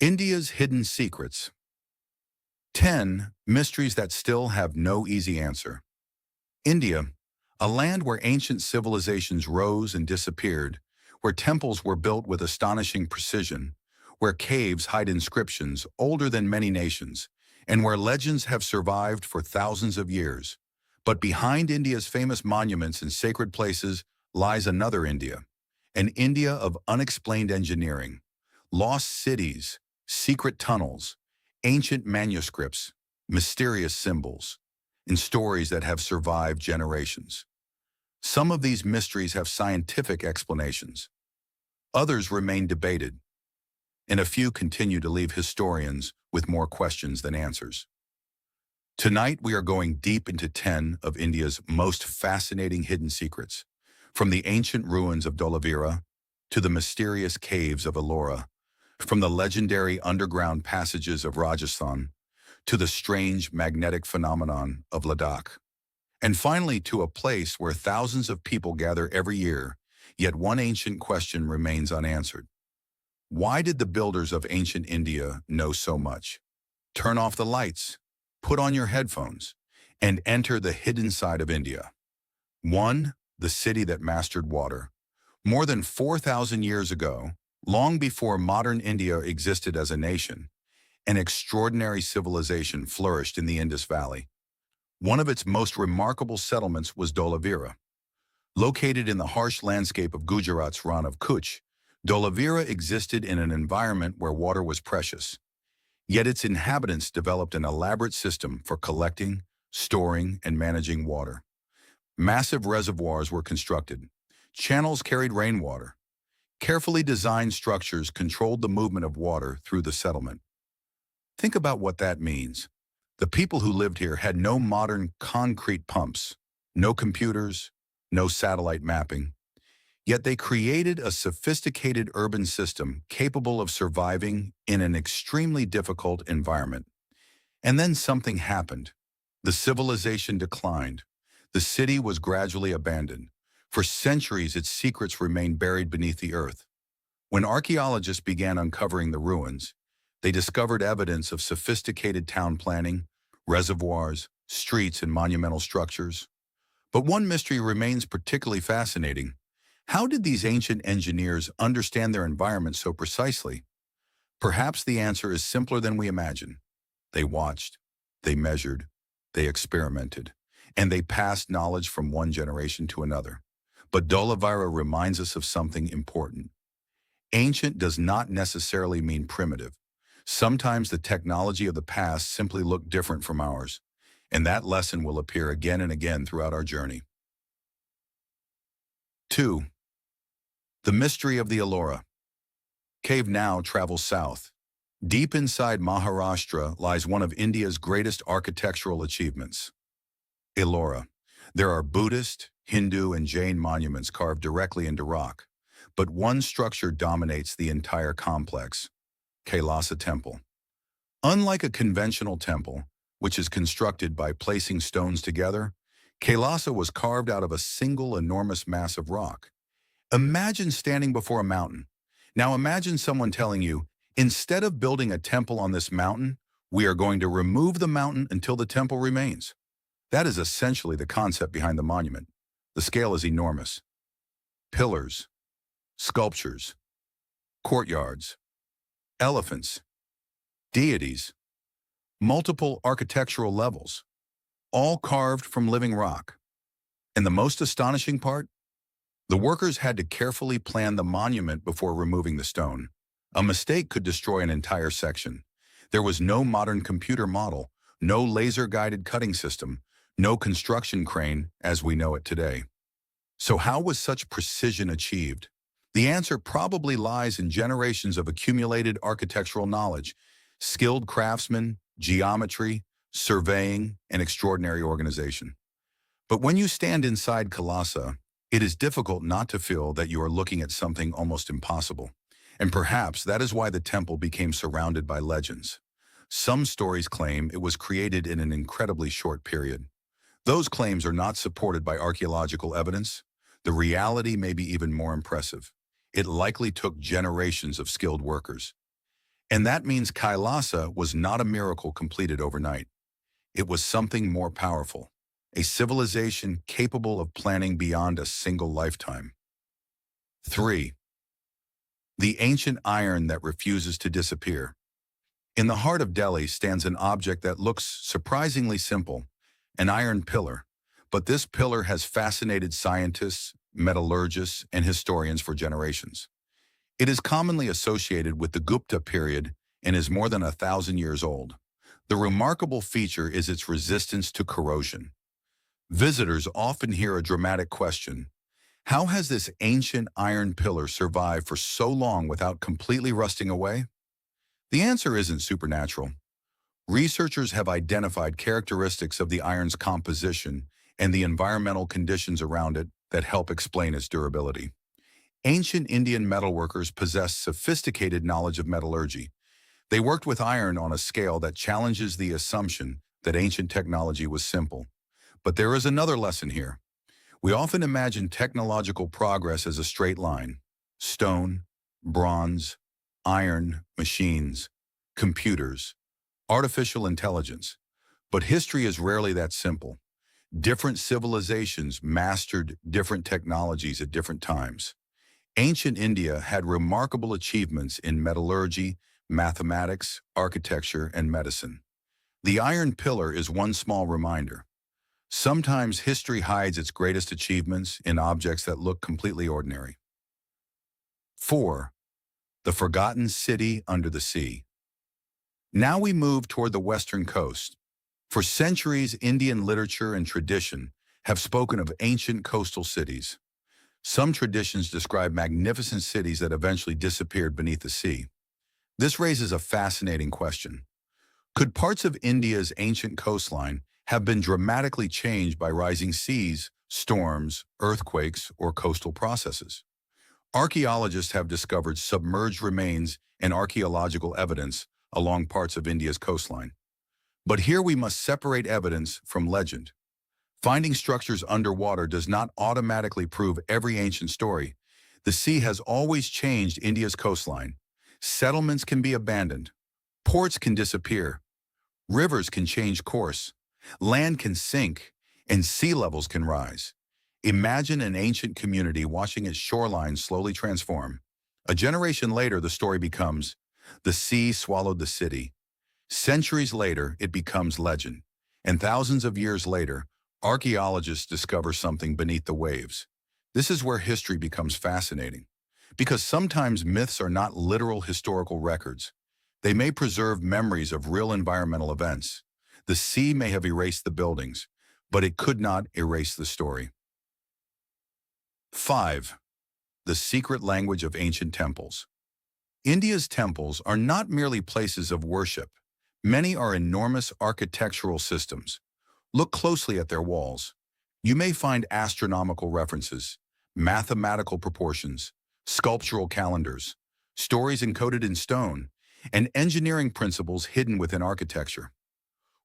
India's hidden secrets. 10 mysteries that still have no easy answer. India, a land where ancient civilizations rose and disappeared, where temples were built with astonishing precision, where caves hide inscriptions older than many nations, and where legends have survived for thousands of years. But behind India's famous monuments and sacred places lies another India, an India of unexplained engineering, lost cities, secret tunnels, ancient manuscripts, mysterious symbols, and stories that have survived generations. Some of these mysteries have scientific explanations. Others remain debated, and a few continue to leave historians with more questions than answers. Tonight, we are going deep into 10 of India's most fascinating hidden secrets, from the ancient ruins of Dholavira to the mysterious caves of Ellora, from the legendary underground passages of Rajasthan to the strange magnetic phenomenon of Ladakh, and finally to a place where thousands of people gather every year, yet one ancient question remains unanswered. Why did the builders of ancient India know so much? Turn off the lights, put on your headphones, and enter the hidden side of India. 1. The city that mastered water. More than 4,000 years ago, long before modern India existed as a nation, an extraordinary civilization flourished in the Indus Valley. One of its most remarkable settlements was Dholavira. Located in the harsh landscape of Gujarat's Ran of Kutch, Dholavira existed in an environment where water was precious. Yet its inhabitants developed an elaborate system for collecting, storing, and managing water. Massive reservoirs were constructed. Channels carried rainwater. Carefully designed structures controlled the movement of water through the settlement. Think about what that means. The people who lived here had no modern concrete pumps, no computers, no satellite mapping. Yet they created a sophisticated urban system capable of surviving in an extremely difficult environment. And then something happened. The civilization declined. The city was gradually abandoned. For centuries, its secrets remained buried beneath the earth. When archaeologists began uncovering the ruins, they discovered evidence of sophisticated town planning, reservoirs, streets, and monumental structures. But one mystery remains particularly fascinating. How did these ancient engineers understand their environment so precisely? Perhaps the answer is simpler than we imagine. They watched, they measured, they experimented, and they passed knowledge from one generation to another. But Dholavira reminds us of something important. Ancient does not necessarily mean primitive. Sometimes the technology of the past simply looked different from ours, and that lesson will appear again and again throughout our journey. 2. The mystery of the Ellora. Cave now travels south. Deep inside Maharashtra lies one of India's greatest architectural achievements, Ellora. There are Buddhist, Hindu, and Jain monuments carved directly into rock, but one structure dominates the entire complex, Kailasa Temple. Unlike a conventional temple, which is constructed by placing stones together, Kailasa was carved out of a single enormous mass of rock. Imagine standing before a mountain. Now imagine someone telling you, instead of building a temple on this mountain, we are going to remove the mountain until the temple remains. That is essentially the concept behind the monument. The scale is enormous. Pillars, sculptures, courtyards, elephants, deities, multiple architectural levels, all carved from living rock. And the most astonishing part? The workers had to carefully plan the monument before removing the stone. A mistake could destroy an entire section. There was no modern computer model, no laser-guided cutting system, no construction crane as we know it today. So how was such precision achieved? The answer probably lies in generations of accumulated architectural knowledge, skilled craftsmen, geometry, surveying, and extraordinary organization. But when you stand inside Kailasa, it is difficult not to feel that you are looking at something almost impossible. And perhaps that is why the temple became surrounded by legends. Some stories claim it was created in an incredibly short period. Those claims are not supported by archaeological evidence. The reality may be even more impressive. It likely took generations of skilled workers. And that means Kailasa was not a miracle completed overnight. It was something more powerful, a civilization capable of planning beyond a single lifetime. 3. The ancient iron that refuses to disappear. In the heart of Delhi stands an object that looks surprisingly simple, an iron pillar. But this pillar has fascinated scientists, metallurgists, and historians for generations. It is commonly associated with the Gupta period and is more than 1,000 years old. The remarkable feature is its resistance to corrosion. Visitors often hear a dramatic question: how has this ancient iron pillar survived for so long without completely rusting away? The answer isn't supernatural. Researchers have identified characteristics of the iron's composition and the environmental conditions around it that help explain its durability. Ancient Indian metalworkers possessed sophisticated knowledge of metallurgy. They worked with iron on a scale that challenges the assumption that ancient technology was simple. But there is another lesson here. We often imagine technological progress as a straight line: stone, bronze, iron, machines, computers, artificial intelligence. But history is rarely that simple. Different civilizations mastered different technologies at different times. Ancient India had remarkable achievements in metallurgy, mathematics, architecture, and medicine. The iron pillar is one small reminder. Sometimes history hides its greatest achievements in objects that look completely ordinary. 4. The forgotten city under the sea. Now we move toward the western coast. For centuries, Indian literature and tradition have spoken of ancient coastal cities. Some traditions describe magnificent cities that eventually disappeared beneath the sea. This raises a fascinating question. Could parts of India's ancient coastline have been dramatically changed by rising seas, storms, earthquakes, or coastal processes? Archaeologists have discovered submerged remains and archaeological evidence along parts of India's coastline. But here we must separate evidence from legend. Finding structures underwater does not automatically prove every ancient story. The sea has always changed India's coastline. Settlements can be abandoned. Ports can disappear. Rivers can change course. Land can sink, and sea levels can rise. Imagine an ancient community watching its shoreline slowly transform. A generation later, the story becomes, "The sea swallowed the city." Centuries later, it becomes legend. And thousands of years later, archaeologists discover something beneath the waves. This is where history becomes fascinating. Because sometimes myths are not literal historical records. They may preserve memories of real environmental events. The sea may have erased the buildings, but it could not erase the story. 5. The secret language of ancient temples. India's temples are not merely places of worship. Many are enormous architectural systems. Look closely at their walls. You may find astronomical references, mathematical proportions, sculptural calendars, stories encoded in stone, and engineering principles hidden within architecture.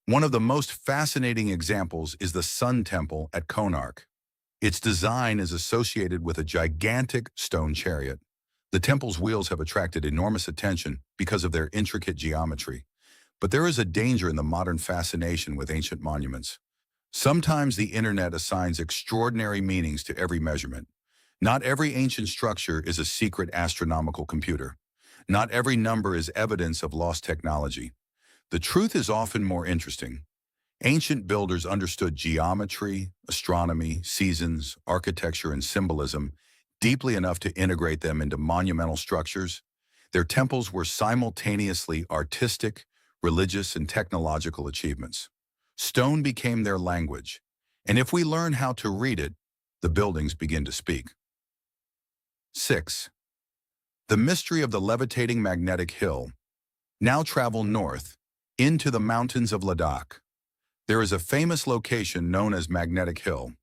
One of the most fascinating examples is the Sun Temple at Konark. Its design is associated with a gigantic stone chariot. The temple's wheels have attracted enormous attention because of their intricate geometry. But there is a danger in the modern fascination with ancient monuments. Sometimes the internet assigns extraordinary meanings to every measurement. Not every ancient structure is a secret astronomical computer. Not every number is evidence of lost technology. The truth is often more interesting. Ancient builders understood geometry, astronomy, seasons, architecture, and symbolism deeply enough to integrate them into monumental structures. Their temples were simultaneously artistic, religious, and technological achievements. Stone became their language, and if we learn how to read it, the buildings begin to speak. 6. The mystery of the levitating magnetic hill. Now travel north, into the mountains of Ladakh. There is a famous location known as Magnetic Hill.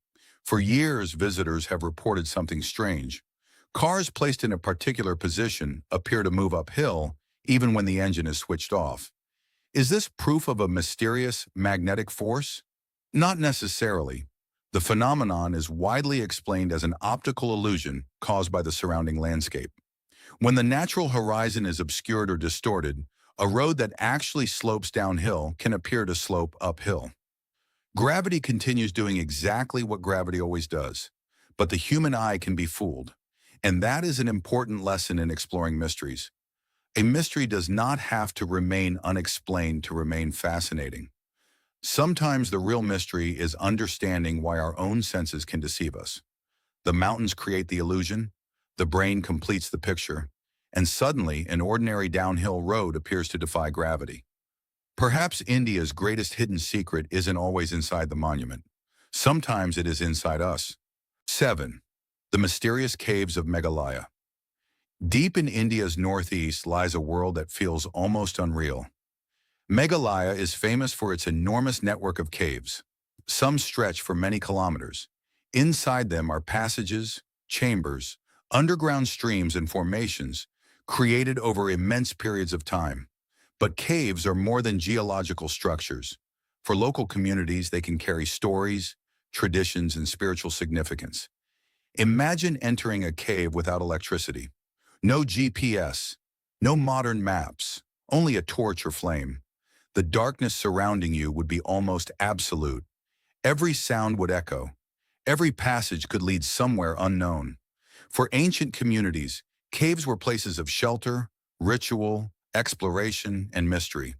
For years, visitors have reported something strange. Cars placed in a particular position appear to move uphill even when the engine is switched off. Is this proof of a mysterious magnetic force? Not necessarily. The phenomenon is widely explained as an optical illusion caused by the surrounding landscape. When the natural horizon is obscured or distorted, a road that actually slopes downhill can appear to slope uphill. Gravity continues doing exactly what gravity always does, but the human eye can be fooled. And that is an important lesson in exploring mysteries. A mystery does not have to remain unexplained to remain fascinating. Sometimes the real mystery is understanding why our own senses can deceive us. The mountains create the illusion, the brain completes the picture, and suddenly an ordinary downhill road appears to defy gravity. Perhaps India's greatest hidden secret isn't always inside the monument. Sometimes it is inside us. 7. The mysterious caves of Meghalaya. Deep in India's northeast lies a world that feels almost unreal. Meghalaya is famous for its enormous network of caves. Some stretch for many kilometers. Inside them are passages, chambers, underground streams and formations created over immense periods of time. But caves are more than geological structures. For local communities, they can carry stories, traditions, and spiritual significance. Imagine entering a cave without electricity. No GPS, no modern maps, only a torch or flame. The darkness surrounding you would be almost absolute. Every sound would echo. Every passage could lead somewhere unknown. For ancient communities, caves were places of shelter, ritual, exploration, and mystery.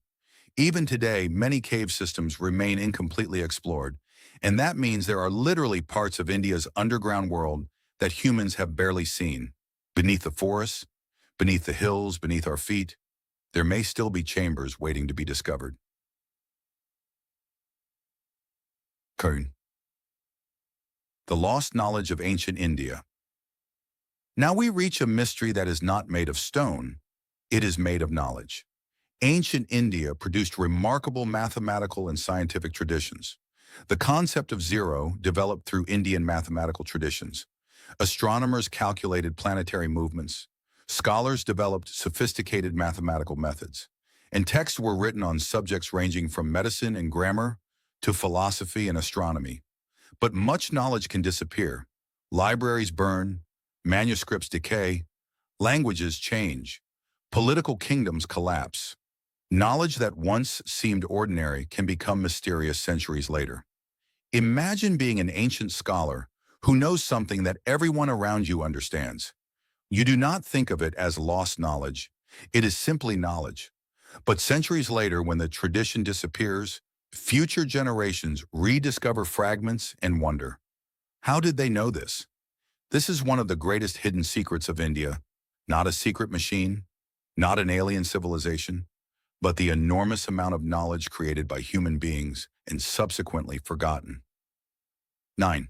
Even today, many cave systems remain incompletely explored, and that means there are literally parts of India's underground world that humans have barely seen. Beneath the forests, beneath the hills, beneath our feet, there may still be chambers waiting to be discovered. Kern. The lost knowledge of ancient India. Now we reach a mystery that is not made of stone, it is made of knowledge. Ancient India produced remarkable mathematical and scientific traditions. The concept of zero developed through Indian mathematical traditions. Astronomers calculated planetary movements. Scholars developed sophisticated mathematical methods. And texts were written on subjects ranging from medicine and grammar to philosophy and astronomy. But much knowledge can disappear. Libraries burn, manuscripts decay, languages change, political kingdoms collapse. Knowledge that once seemed ordinary can become mysterious centuries later. Imagine being an ancient scholar who knows something that everyone around you understands. You do not think of it as lost knowledge. It is simply knowledge. But centuries later, when the tradition disappears, future generations rediscover fragments and wonder. How did they know this? This is one of the greatest hidden secrets of India. Not a secret machine, not an alien civilization, but the enormous amount of knowledge created by human beings and subsequently forgotten. 9.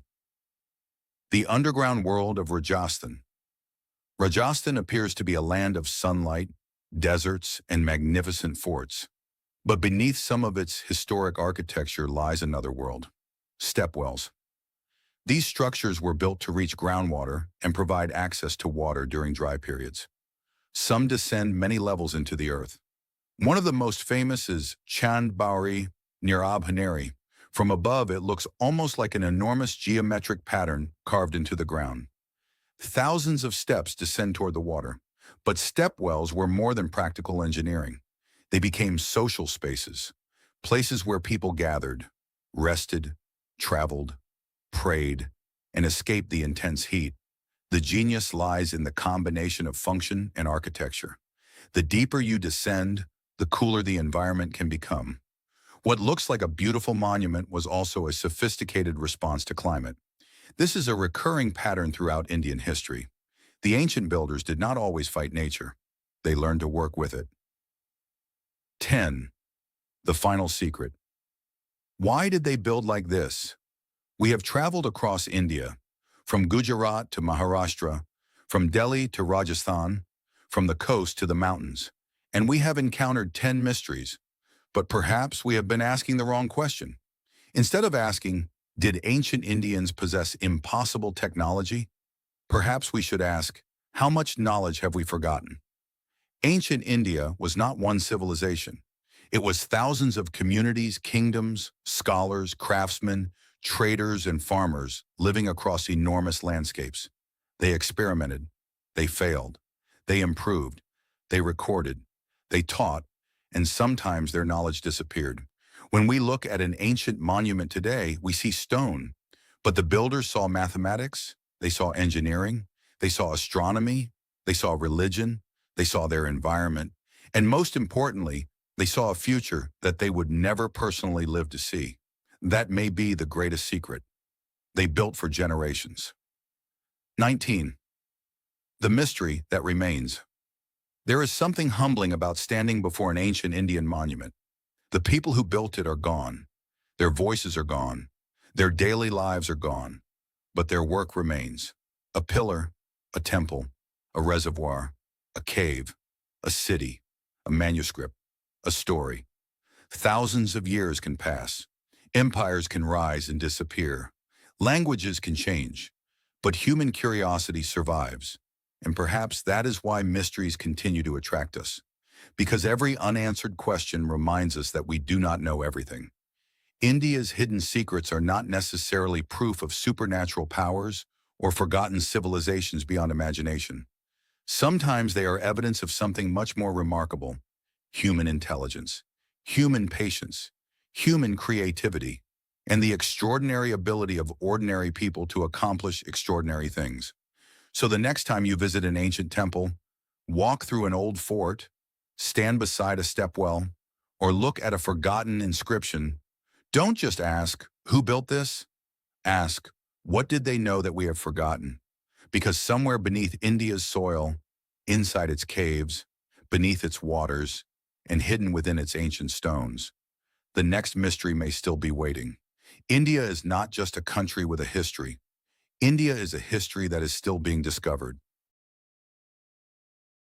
The underground world of Rajasthan. Rajasthan appears to be a land of sunlight, deserts, and magnificent forts. But beneath some of its historic architecture lies another world: stepwells. These structures were built to reach groundwater and provide access to water during dry periods. Some descend many levels into the earth. One of the most famous is Chand Bauri near Abhaneri. From above, it looks almost like an enormous geometric pattern carved into the ground. Thousands of steps descend toward the water, but stepwells were more than practical engineering. They became social spaces, places where people gathered, rested, traveled, prayed, and escaped the intense heat. The genius lies in the combination of function and architecture. The deeper you descend, the cooler the environment can become. What looks like a beautiful monument was also a sophisticated response to climate. This is a recurring pattern throughout Indian history. The ancient builders did not always fight nature. They learned to work with it. 10. The final secret. Why did they build like this? We have traveled across India, from Gujarat to Maharashtra, from Delhi to Rajasthan, from the coast to the mountains, and we have encountered 10 mysteries. But perhaps we have been asking the wrong question. Instead of asking, did ancient Indians possess impossible technology? Perhaps we should ask, how much knowledge have we forgotten? Ancient India was not one civilization. It was thousands of communities, kingdoms, scholars, craftsmen, traders, and farmers living across enormous landscapes. They experimented. They failed. They improved, they recorded, they taught, and sometimes their knowledge disappeared. When we look at an ancient monument today, we see stone, but the builders saw mathematics, they saw engineering, they saw astronomy, they saw religion, they saw their environment, and most importantly, they saw a future that they would never personally live to see. That may be the greatest secret. They built for generations. 19. The mystery that remains. There is something humbling about standing before an ancient Indian monument. The people who built it are gone. Their voices are gone. Their daily lives are gone. But their work remains. A pillar, a temple, a reservoir, a cave, a city, a manuscript, a story. Thousands of years can pass. Empires can rise and disappear. Languages can change. But human curiosity survives. And perhaps that is why mysteries continue to attract us. Because every unanswered question reminds us that we do not know everything. India's hidden secrets are not necessarily proof of supernatural powers or forgotten civilizations beyond imagination. Sometimes they are evidence of something much more remarkable: human intelligence, human patience, human creativity, and the extraordinary ability of ordinary people to accomplish extraordinary things. So the next time you visit an ancient temple, walk through an old fort, stand beside a stepwell, or look at a forgotten inscription, don't just ask, "Who built this?" Ask, "What did they know that we have forgotten?" Because somewhere beneath India's soil, inside its caves, beneath its waters, and hidden within its ancient stones, the next mystery may still be waiting. India is not just a country with a history. India is a history that is still being discovered.